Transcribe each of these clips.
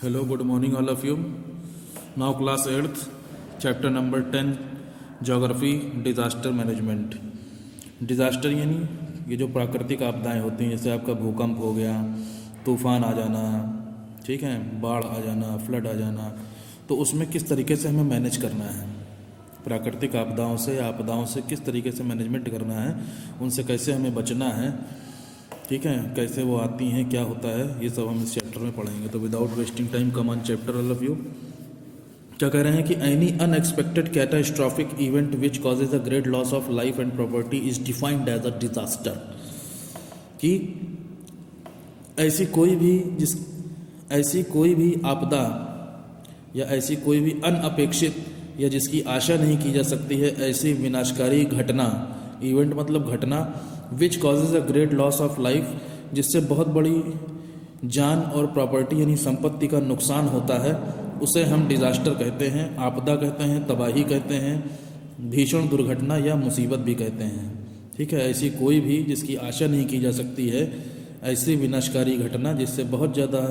Hello, good morning, all of you. Now, class 8th, chapter number 10, Geography, Disaster Management. Disaster यानी ये जो प्राकृतिक आपदाएं होती हैं, जैसे आपका भूकंप हो गया, तूफान आ जाना, ठीक है, बाढ़ आ जाना, फ्लड आ जाना, तो उसमें किस तरीके से हमें मैनेज करना है, प्राकृतिक आपदाओं से किस तरीके से मैनेजमेंट करना है, उनसे कैसे हमें बचना है, ठीक है, कैसे वो आती हैं, क्या होता है, ये सब हम इस चैप्टर में पढ़ेंगे। तो without wasting time come on chapter all of you. क्या कह रहे हैं कि any unexpected catastrophic event which causes a great loss of life and property is defined as a disaster. कि ऐसी कोई भी आपदा या ऐसी कोई भी अनअपेक्षित या जिसकी आशा नहीं की जा सकती है, ऐसी विनाशकारी घटना, इवेंट मतलब घटना, विच causes a great loss of life, जिससे बहुत बड़ी जान और प्रॉपर्टी यानी संपत्ति का नुकसान होता है, उसे हम डिज़ास्टर कहते हैं, आपदा कहते हैं, तबाही कहते हैं, भीषण दुर्घटना या मुसीबत भी कहते हैं। ठीक है, ऐसी कोई भी जिसकी आशा नहीं की जा सकती है, ऐसी विनाशकारी घटना जिससे बहुत ज़्यादा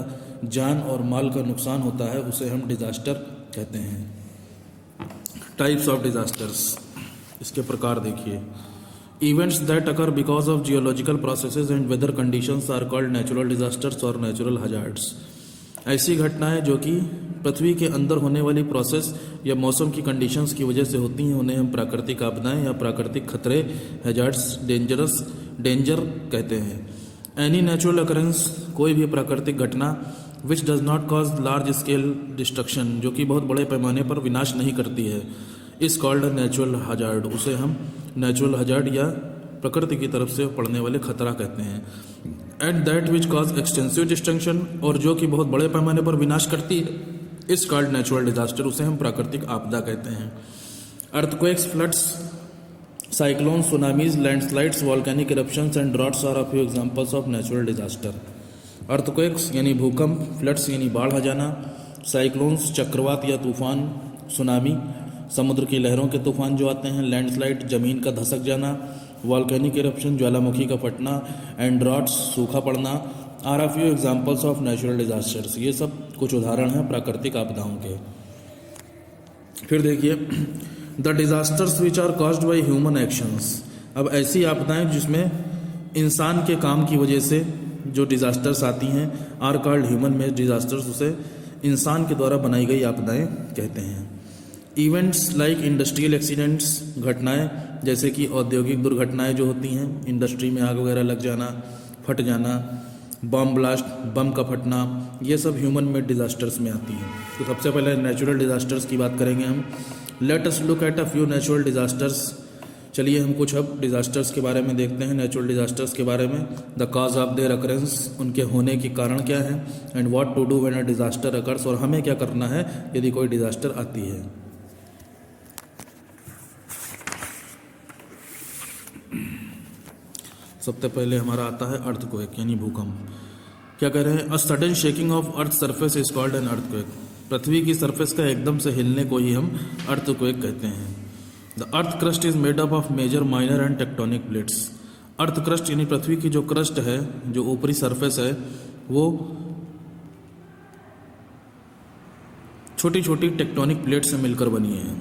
जान और माल का नुकसान होता है, उसे हम डिज़ास्टर कहते हैं। टाइप्स ऑफ डिज़ास्टर्स, इसके प्रकार देखिए। Events that occur because of geological processes and weather conditions are called natural disasters और नेचुरल हजार्ड्स। ऐसी घटनाएं जो कि पृथ्वी के अंदर होने वाली प्रोसेस या मौसम की कंडीशंस की वजह से होती हैं, उन्हें हम प्राकृतिक आपदाएं या प्राकृतिक खतरे, हजार्ड्स, डेंजर कहते हैं। एनी नेचुरल अकरेंस, कोई भी प्राकृतिक घटना, which does not cause large scale destruction, जो कि बहुत बड़े पैमाने पर विनाश नहीं करती है, इस कॉल्ड नेचुरल हजार्ड, उसे हम नेचुरल हजार्ड या प्रकृति की तरफ से पड़ने वाले खतरा कहते हैं। And that which cause extensive destruction, और जो कि बहुत बड़े पैमाने पर विनाश करती है, इस कॉल्ड नेचुरल डिजास्टर, उसे हम प्राकृतिक आपदा कहते हैं। Earthquakes, floods, cyclone, tsunamis, landslides, volcanic eruptions and droughts are a few examples of natural disaster. Earthquakes यानी भूकंप, फ्लड्स यानी बाढ़ आ जाना, साइक्लोन्स चक्रवात या तूफान, सुनामी समुद्र की लहरों के तूफान जो आते हैं, लैंडस्लाइड जमीन का धसक जाना, वॉल्केनिक इरप्शन ज्वालामुखी का फटना, एंड ड्रॉट्स सूखा पड़ना are a few examples of natural disasters. ये सब कुछ उदाहरण हैं प्राकृतिक आपदाओं के। फिर देखिए, the disasters which are caused by human actions. अब ऐसी आपदाएं जिसमें इंसान के काम की वजह से जो डिजास्टर्स आती हैं, are called human made disasters, उसे इंसान के द्वारा बनाई गई आपदाएं कहते हैं। इवेंट्स लाइक इंडस्ट्रियल एक्सीडेंट्स, घटनाएं जैसे कि औद्योगिक दुर्घटनाएं जो होती हैं, इंडस्ट्री में आग वगैरह लग जाना, फट जाना, बम ब्लास्ट, बम का फटना, ये सब ह्यूमन मेड डिजास्टर्स में आती हैं। तो सबसे पहले नेचुरल डिजास्टर्स की बात करेंगे हम। Let us look at a few natural disasters. चलिए हम कुछ अब डिजास्टर्स के बारे में देखते हैं, नेचुरल डिजास्टर्स के बारे में। The cause of their occurrence, उनके होने के कारण क्या है, and what to do when a disaster occurs, और हमें क्या करना है यदि कोई डिजास्टर आती है। सबसे पहले हमारा आता है अर्थक्वेक यानी भूकंप। क्या कह रहे हैं, a sudden shaking of earth surface is called an earthquake. पृथ्वी की सरफेस का एकदम से हिलने को ही हम अर्थक्वेक कहते हैं। The earth crust is made up of major, minor and tectonic plates. Earth crust यानी पृथ्वी की जो क्रस्ट है, जो ऊपरी सरफेस है, वो छोटी छोटी टेक्टोनिक प्लेट से मिलकर बनी है।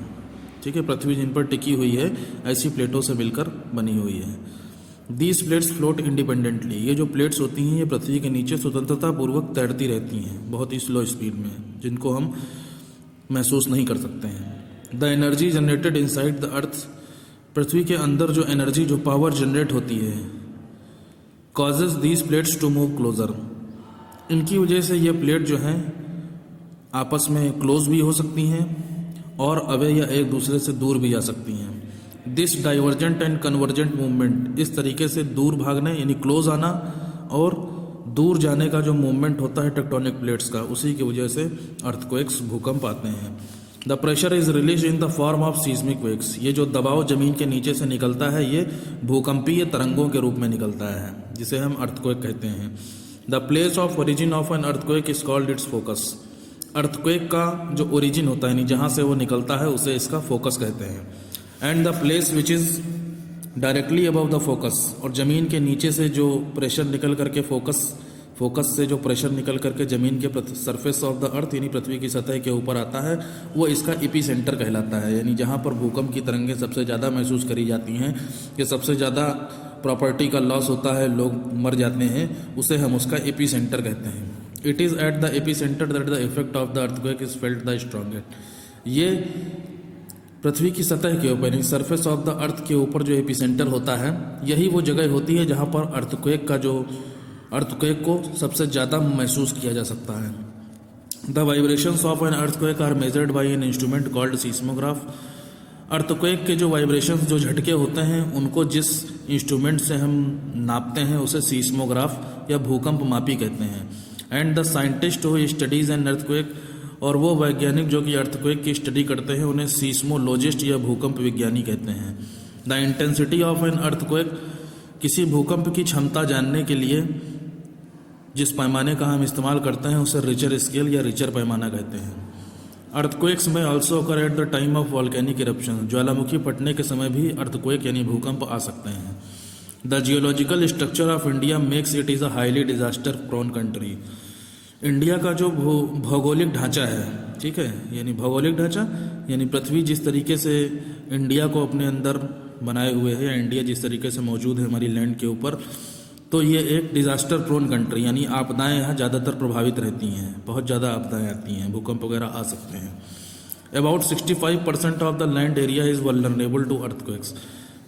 ठीक है, पृथ्वी जिन पर टिकी हुई है, ऐसी प्लेटों से मिलकर बनी हुई है। These plates float independently. ये जो प्लेट्स होती हैं, ये पृथ्वी के नीचे स्वतंत्रता पूर्वक तैरती रहती हैं, बहुत ही स्लो स्पीड में, जिनको हम महसूस नहीं कर सकते हैं। The energy generated inside the earth, पृथ्वी के अंदर जो एनर्जी, जो पावर जनरेट होती है, causes these plates to move closer. इनकी वजह से ये प्लेट जो हैं आपस में क्लोज भी हो सकती हैं और अवे या एक दूसरे से दूर भी जा सकती हैं। This divergent and convergent movement, इस तरीके से दूर भागने यानी क्लोज आना और दूर जाने का जो मूवमेंट होता है टेक्टोनिक प्लेट्स का, उसी की वजह से अर्थक्वेक्स, भूकंप आते हैं। The pressure is release in the form of seismic waves. ये जो दबाव जमीन के नीचे से निकलता है, ये भूकंपीय तरंगों के रूप में निकलता है, जिसे हम अर्थक्वेक कहते हैं। The place of origin of an earthquake is called its focus. Earthquake का जो ओरिजिन होता है, यानी जहाँ से वो निकलता है, उसे इसका फोकस कहते हैं। And the place which is directly above the focus, और जमीन के नीचे से जो प्रेशर निकल करके फोकस फोकस से जो प्रेशर निकल करके ज़मीन के सरफेस ऑफ द अर्थ यानी पृथ्वी की सतह के ऊपर आता है वो इसका एपिसेंटर कहलाता है। यानी जहाँ पर भूकंप की तरंगें सबसे ज़्यादा महसूस करी जाती हैं, कि सबसे ज़्यादा प्रॉपर्टी का लॉस होता है, लोग मर जाते हैं, उसे हम उसका एपिसेंटर कहते हैं। It is at the epicentre that the effect of the earthquake is felt the strongest. ये पृथ्वी की सतह के ऊपर यानी सरफेस ऑफ द अर्थ के ऊपर जो एपिसेंटर होता है, यही वो जगह होती है जहाँ पर अर्थक्वेक को सबसे ज़्यादा महसूस किया जा सकता है। The vibrations of an earthquake are measured by an instrument called seismograph. Earthquake के जो वाइब्रेशंस, जो झटके होते हैं, उनको जिस इंस्ट्रूमेंट से हम नापते हैं उसे सीस्मोग्राफ या भूकंप मापी कहते हैं। And the scientist who studies an earthquake, और वो वैज्ञानिक जो कि अर्थक्वेक की स्टडी करते हैं उन्हें सीस्मोलॉजिस्ट या भूकंप विज्ञानी कहते हैं। The intensity of an earthquake, किसी भूकंप की क्षमता जानने के लिए जिस पैमाने का हम इस्तेमाल करते हैं उसे रिचर स्केल या रिचर पैमाना कहते हैं। अर्थक्वेक्स में also occur at the time of volcanic eruption, ज्वालामुखी फटने के समय भी अर्थक्वेक यानी भूकंप आ सकते हैं। The geological structure of India makes it is a highly disaster prone country. India का जो भौगोलिक ढांचा है, ठीक है, यानी भौगोलिक ढांचा यानी पृथ्वी जिस तरीके से इंडिया को अपने अंदर बनाए हुए है, या इंडिया जिस तरीके से मौजूद है हमारी लैंड के ऊपर, तो ये एक डिजास्टर प्रोन कंट्री, यानी आपदाएं यहाँ ज़्यादातर प्रभावित रहती हैं, बहुत ज़्यादा आपदाएं आती हैं, भूकंप वगैरह आ सकते हैं। About 65% of the land area is vulnerable to earthquakes.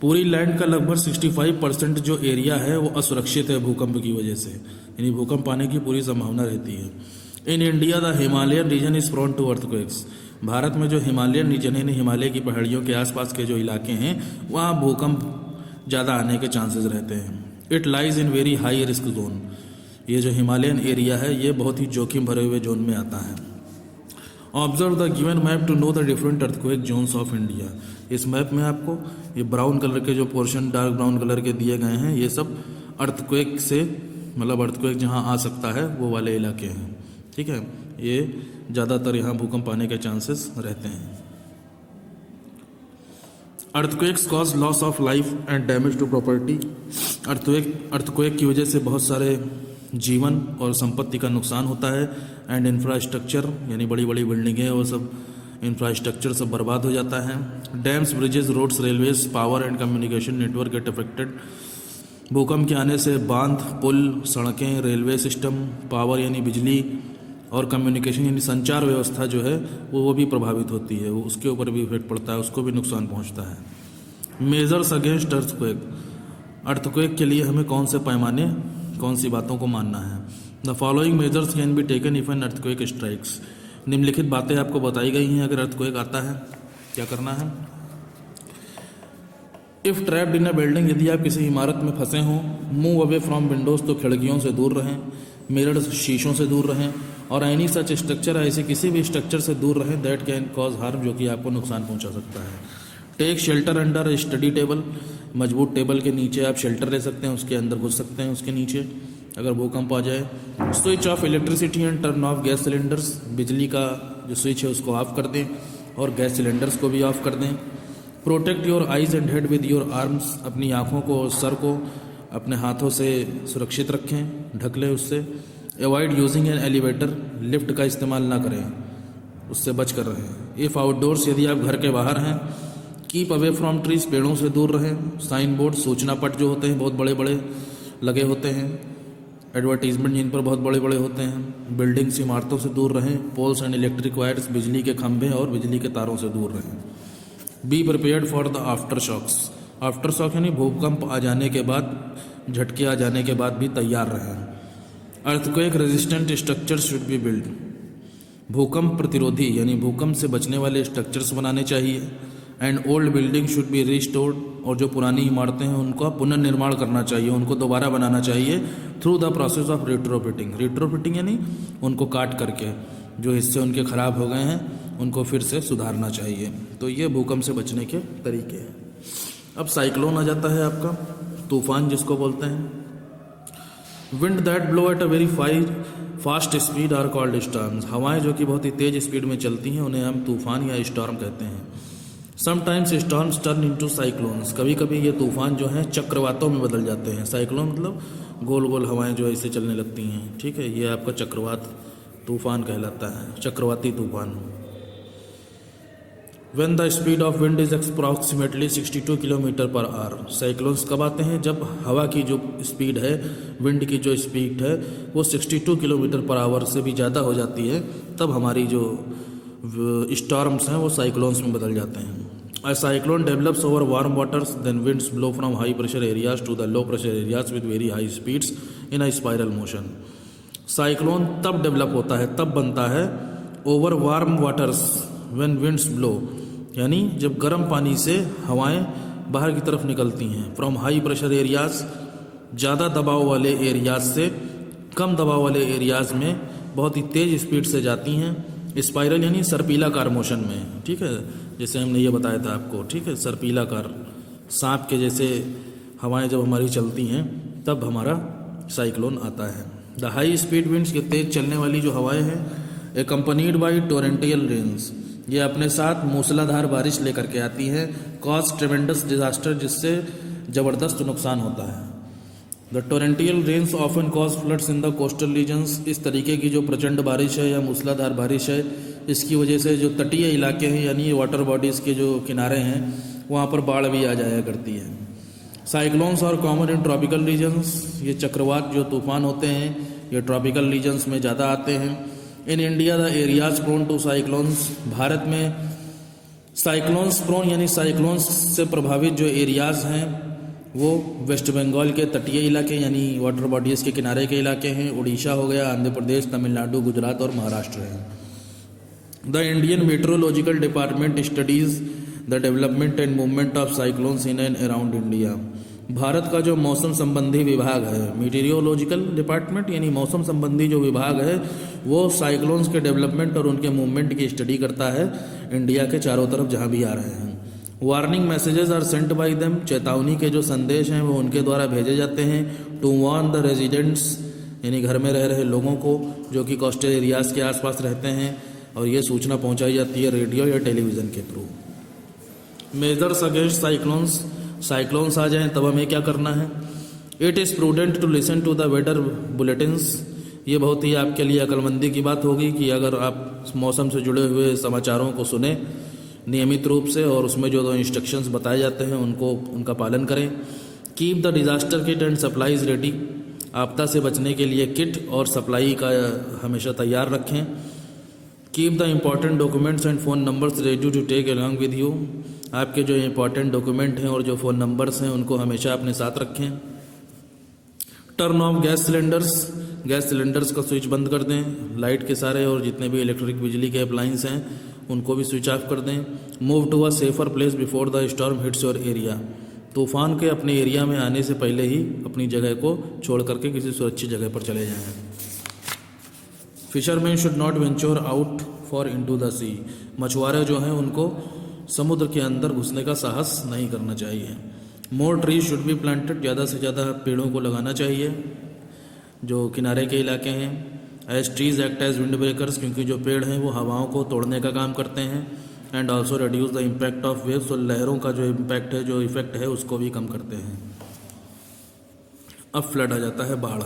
पूरी लैंड का लगभग 65% जो एरिया है वो असुरक्षित है भूकंप की वजह से, यानी भूकंप आने की पूरी संभावना रहती है। In India the Himalayan region is prone to earthquakes. भारत में जो हिमालयन रीजन है, हिमालय की पहाड़ियों के आसपास के जो इलाके हैं, वहाँ भूकंप ज़्यादा आने के चांसेस रहते हैं। It lies in very high risk zone. ये जो हिमालयन एरिया है ये बहुत ही जोखिम भरे हुए जोन में आता है। Observe the given map to know the different earthquake zones of India. इस मैप में आपको ये ब्राउन कलर के जो पोर्शन डार्क ब्राउन कलर के दिए गए हैं, ये सब अर्थक्वेक से, मतलब अर्थक्वेक जहाँ आ सकता है वो वाले इलाके हैं, ठीक है। ये ज़्यादातर यहाँ भूकंप आने के चांसेस रहते हैं। Earthquakes cause loss of life and damage to property. Earthquake की वजह से बहुत सारे जीवन और संपत्ति का नुकसान होता है। एंड इंफ्रास्ट्रक्चर यानी बड़ी बड़ी बिल्डिंगें और सब इंफ्रास्ट्रक्चर सब बर्बाद हो जाता है। Dams, bridges, roads, railways, power and communication network get affected. भूकंप के आने से बांध, पुल, सड़कें, रेलवे सिस्टम, पावर यानी बिजली और कम्युनिकेशन यानी संचार व्यवस्था जो है वो भी प्रभावित होती है, वो उसके ऊपर भी इफेक्ट पड़ता है, उसको भी नुकसान पहुंचता है। Measures against earthquake. अर्थक्वेक के लिए हमें कौन से पैमाने, कौन सी बातों को मानना है। The following measures can be taken if an earthquake strikes. निम्नलिखित बातें आपको बताई गई हैं अगर अर्थक्वेक आता है क्या करना है। If trapped in a building, यदि आप किसी इमारत में फंसे हों, मूव अवे फ्रॉम विंडोज, तो खिड़कियों से दूर रहें। मिरर्स, शीशों से दूर रहें। और एनी सच स्ट्रक्चर, ऐसे किसी भी स्ट्रक्चर से दूर रहें दैट कैन कॉज हार्म, जो कि आपको नुकसान पहुंचा सकता है। Take shelter under study table. मजबूत टेबल के नीचे आप शेल्टर ले सकते हैं, उसके अंदर घुस सकते हैं, उसके नीचे अगर भूकंप आ जाए। Switch off electricity and turn off gas cylinders. बिजली का जो स्विच है उसको ऑफ कर दें और गैस सिलेंडर्स को भी ऑफ कर दें। Protect your eyes and head with your arms. अपनी आँखों को और सर को अपने हाथों से सुरक्षित रखें, ढक लें उससे। Avoid using an elevator. Lift का इस्तेमाल ना करें, उससे बच कर रहें। इफ़ आउटडोर्स, यदि आप घर के बाहर हैं। कीप अवे फ्रॉम ट्रीज, पेड़ों से दूर रहें। साइन बोर्ड, सूचना पट जो होते हैं बहुत बड़े बड़े लगे होते हैं, एडवर्टीजमेंट जिन पर बहुत बड़े बड़े होते हैं। बिल्डिंग्स, इमारतों से दूर रहें। पोल्स एंड इलेक्ट्रिक वायर्स, बिजली के खंभे और बिजली के तारों से दूर रहें। Be prepared for the aftershocks. Aftershock यानी भूकंप आ जाने के बाद, झटके आ जाने के बाद भी तैयार रहें। Earthquake resistant structure should be build. भूकंप प्रतिरोधी यानी भूकंप से बचने वाले स्ट्रक्चर्स बनाने चाहिए। And old building should be restored. और जो पुरानी इमारतें हैं उनका पुनर्निर्माण करना चाहिए, उनको दोबारा बनाना चाहिए through the process of retrofitting. Retrofitting यानी उनको काट करके जो हिस्से उनके खराब हो गए हैं उनको फिर से सुधारना चाहिए। तो ये भूकंप से बचने के तरीके हैं। अब साइक्लोन आ जाता है आपका, तूफान जिसको बोलते हैं। Wind that blow at a very fast speed are called storms. हवाएं जो कि बहुत ही तेज स्पीड में चलती हैं उन्हें हम तूफान या स्टॉर्म कहते हैं। Sometimes storms turn into cyclones, कभी कभी ये तूफान जो हैं चक्रवातों में बदल जाते हैं। साइक्लोन मतलब गोल गोल हवाएं जो ऐसे चलने लगती हैं, ठीक है, ये आपका चक्रवात तूफान कहलाता है, चक्रवाती तूफान। When the speed of wind is approximately 62 kilometre per hour, cyclones कब आते हैं? जब हवा की जो स्पीड है, विंड की जो स्पीड है वो 62 किलोमीटर पर आवर से भी ज़्यादा हो जाती है, तब हमारी जो स्टॉर्म्स हैं वो साइक्लोन्स में बदल जाते हैं। A cyclone develops over warm waters, then winds blow from high pressure areas to the low pressure areas with very high speeds in a spiral motion. Cyclone तब डेवलप होता है, तब बनता है over warm waters when winds blow, यानी जब गर्म पानी से हवाएं बाहर की तरफ निकलती हैं। फ्रॉम हाई प्रेशर एरियाज, ज़्यादा दबाव वाले एरियाज से कम दबाव वाले एरियाज में बहुत ही तेज़ स्पीड से जाती हैं। स्पाइरल यानी सर्पीलाकार मोशन में, ठीक है, जैसे हमने ये बताया था आपको, ठीक है, सर्पीलाकार सांप के जैसे हवाएं जब हमारी चलती हैं तब हमारा साइक्लोन आता है। द हाई स्पीड विंड्स, ये तेज चलने वाली जो हवाएं हैं, एकम्पनीड बाई टोरेंटियल रेन्स, ये अपने साथ मूसलाधार बारिश लेकर के आती है। कॉज ट्रेमेंडस डिजास्टर, जिससे ज़बरदस्त नुकसान होता है। The torrential rains often cause floods in the coastal regions, इस तरीके की जो प्रचंड बारिश है या मूसलाधार बारिश है, इसकी वजह से जो तटीय इलाके हैं यानी वाटर बॉडीज़ के जो किनारे हैं वहाँ पर बाढ़ भी आ जाया करती है। साइक्लोन्स और कॉमन इन ट्रॉपिकल रीजन्स, ये चक्रवात जो तूफान होते हैं ये ट्रॉपिकल रीजन्स में ज़्यादा आते हैं। In India the areas prone to cyclones, भारत में साइक्लोन्स प्रोन यानी साइक्लोन्स से प्रभावित जो एरियाज हैं वो वेस्ट बंगाल के तटीय इलाके यानी वाटर बॉडीज़ के किनारे के इलाके हैं, उड़ीसा हो गया, आंध्र प्रदेश, तमिलनाडु, गुजरात और महाराष्ट्र हैं। The Indian meteorological department studies the development and movement of cyclones in and around India, भारत का जो मौसम संबंधी विभाग है, मीटीरियोलॉजिकल डिपार्टमेंट यानी मौसम संबंधी जो विभाग है वो साइक्लोन्स के डेवलपमेंट और उनके मूवमेंट की स्टडी करता है इंडिया के चारों तरफ जहाँ भी आ रहे हैं। Warning messages are sent by them, चेतावनी के जो संदेश हैं वो उनके द्वारा भेजे जाते हैं। टू वार्न द रेजिडेंट्स, यानी घर में रह रहे लोगों को जो कि कोस्टल एरियाज़ के आसपास रहते हैं, और ये सूचना पहुंचाई जाती है रेडियो या टेलीविज़न के थ्रू। मेजर्स अगेंस्ट साइक्लोन्स, साइक्लोन्स आ जाएं तब हमें क्या करना है? It is prudent to listen to the weather bulletins, ये बहुत ही आपके लिए अक्लमंदी की बात होगी कि अगर आप मौसम से जुड़े हुए समाचारों को सुने नियमित रूप से और उसमें जो इंस्ट्रक्शंस बताए जाते हैं उनका पालन करें। Keep the disaster kit and supplies ready, आपदा से बचने के लिए किट और सप्लाई का हमेशा तैयार रखें। Keep the important documents and phone numbers ready to take along with you, आपके जो इम्पॉर्टेंट डॉक्यूमेंट हैं और जो फ़ोन नंबर्स हैं उनको हमेशा अपने साथ रखें। Turn off gas cylinders, gas cylinders का स्विच बंद कर दें। लाइट के सारे और जितने भी इलेक्ट्रिक बिजली के अप्लाइंस हैं उनको भी स्विच ऑफ कर दें। Move to a safer place before the storm hits your area, तूफान के अपने एरिया में आने से पहले ही अपनी जगह को छोड़ करके किसी सुरक्षित जगह पर चले जाएं। Fisherman should not venture out far into the sea, मछुआरे जो हैं उनको समुद्र के अंदर घुसने का साहस नहीं करना चाहिए। More trees should be planted, ज़्यादा से ज़्यादा पेड़ों को लगाना चाहिए जो किनारे के इलाके हैं। As trees act as wind breakers, क्योंकि जो पेड़ हैं वो हवाओं को तोड़ने का काम करते हैं। And also reduce the impact of waves, और लहरों का जो इम्पैक्ट है, जो इफेक्ट है, उसको भी कम करते हैं। अब फ्लड आ जाता है, बाढ़।